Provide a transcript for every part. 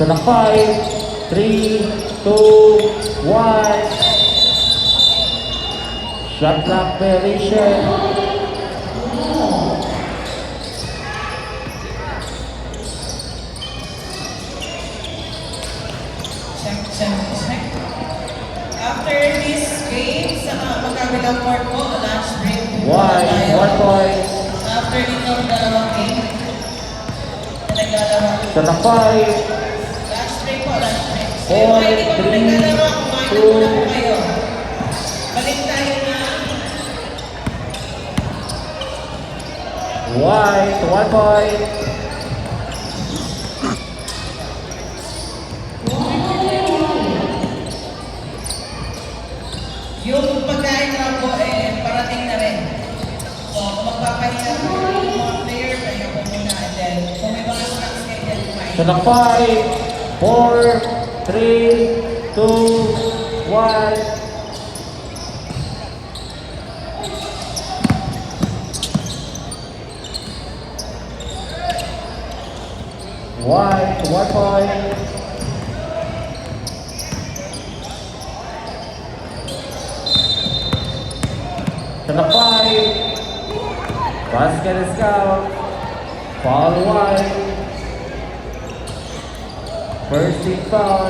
So na 5, 3, 2, 1. Shot clock violation. Check. After this game, sa magkabilang court po, lunch break po tayo. 1 point. After nitong dalawang game, naglalaro. So na 5, Lunch break po, lunch break. So, 4, kung hindi po 3, naglalaro, kumain na muna po kayo. Balik tayo na. White, 1 point. Yung pagkain na po, parating na rin. So, kung magpapahinga po yung mga player, kaya po muna. And then, kung may mga snacks kayo dyan, kumain. So na 5, 4, 3, 2, 1. White, 1 point. To the 5. Basket is out. Foul White. First team foul.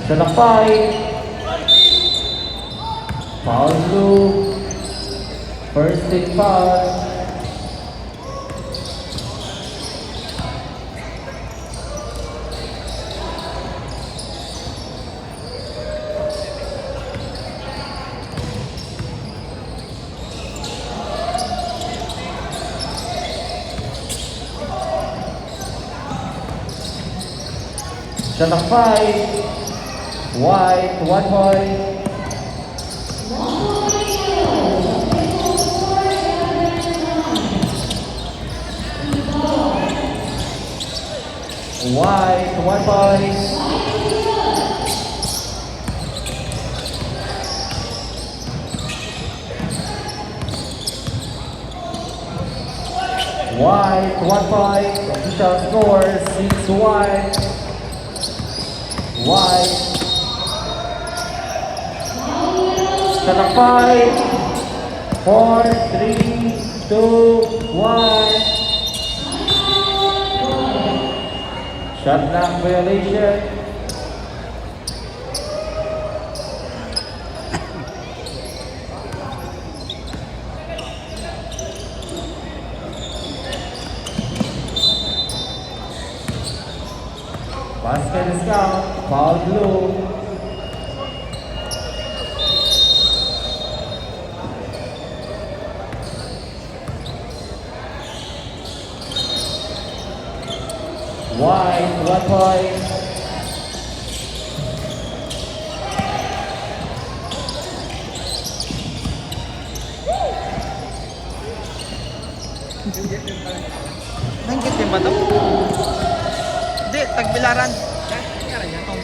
To the 5. Foul blue. First team foul. To the 5. White, 1 point. White, 1 point. White, 1 point. Official score 6-1. White. To the 5, 4, 3, 2, 1. Shot clock violation. Basket is out. Foul blue. White, 1 point. Nanggit din ba ito? Hindi, tagbilaran. Kaya niya ito.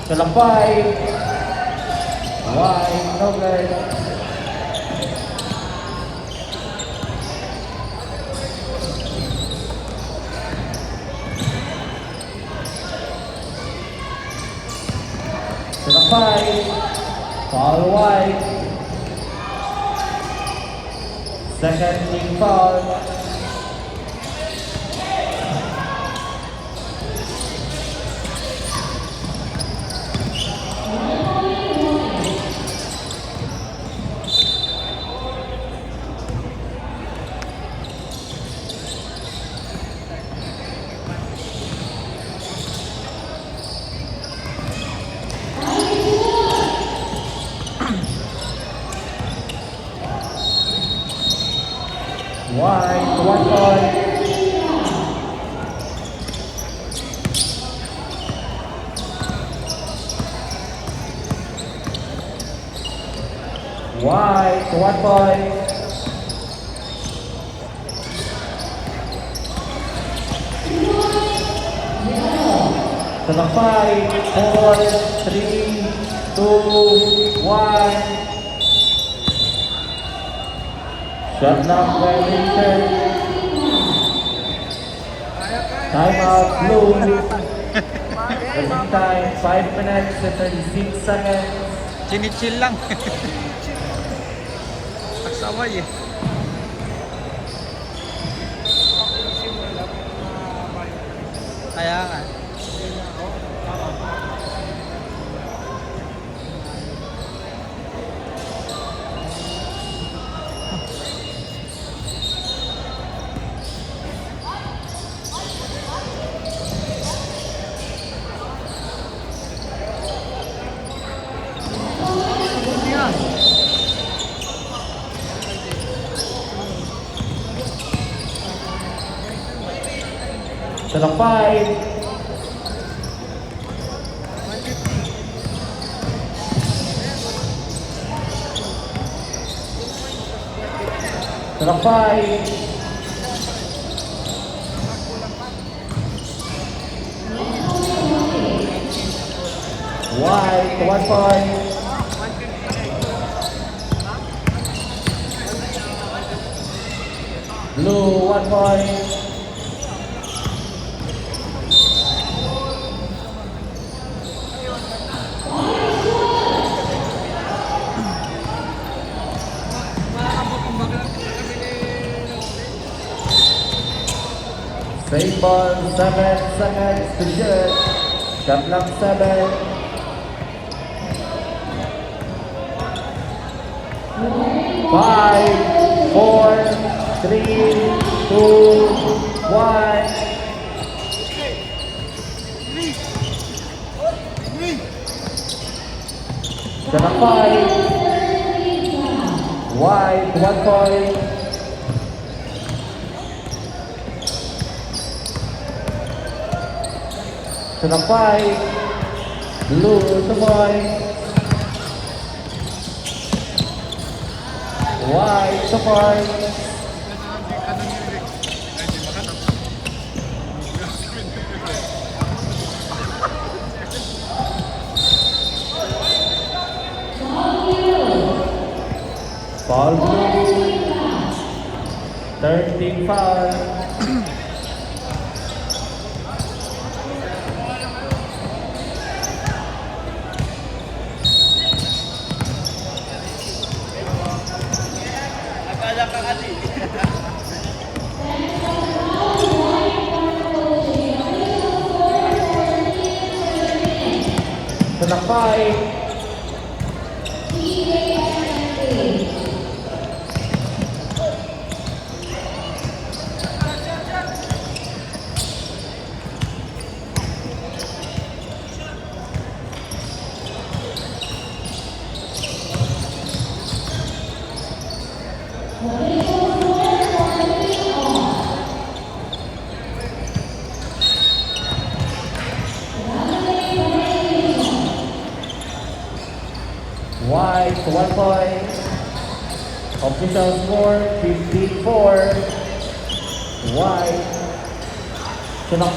Salampay. White, no good. Salampay. Foul White. Second team foul. 1 point. White, 1 point. To the 5, 4, 3, 2, 1. Shot clock violation. Time out, blue. Closing time, 5 minutes and 36 seconds. Chinichill lang. Nagsaway eh. Kaya nga. To the 5. To the 5. White, 1 point. Blue, 1 point. Same ball, 7 seconds to shoot. Shot clock 7. Five, 4, 3, 2, 1. To the 5. White, 1 point. To the 5. Blue, 2 points. White, 2 points. Foul blue. 13 foul. To the 5. White, 1 point. Official score, 54. White. To the 5.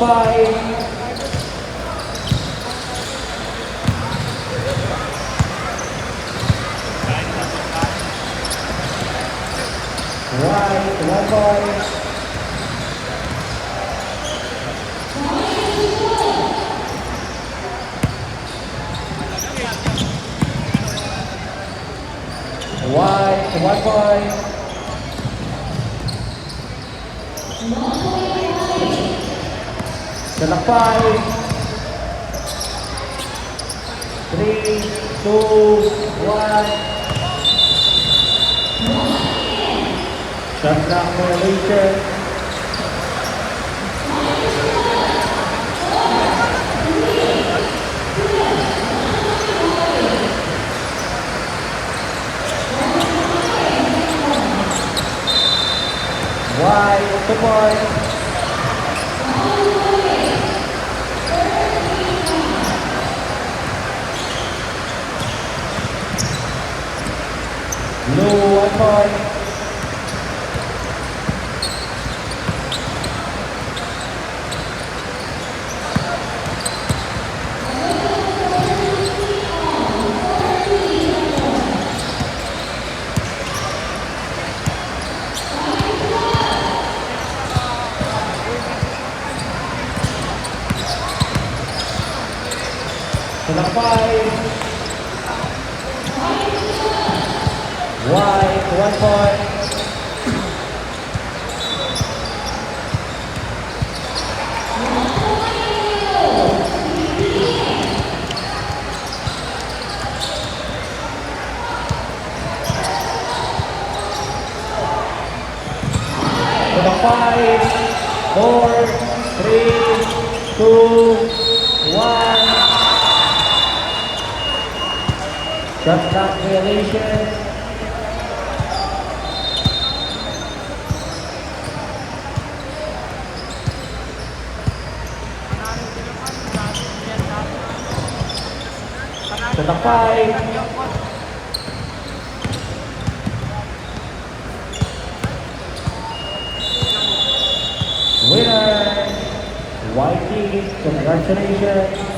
White, 1 point. White, 1 point. To the 5. 3, 2, 1. Shot clock violation. White. point. Blue 1 point. To the 5. White 1 point. To the 5, 4, 3, 2, 1. Shot clock violation. To the 5. Winner, White team, congratulations.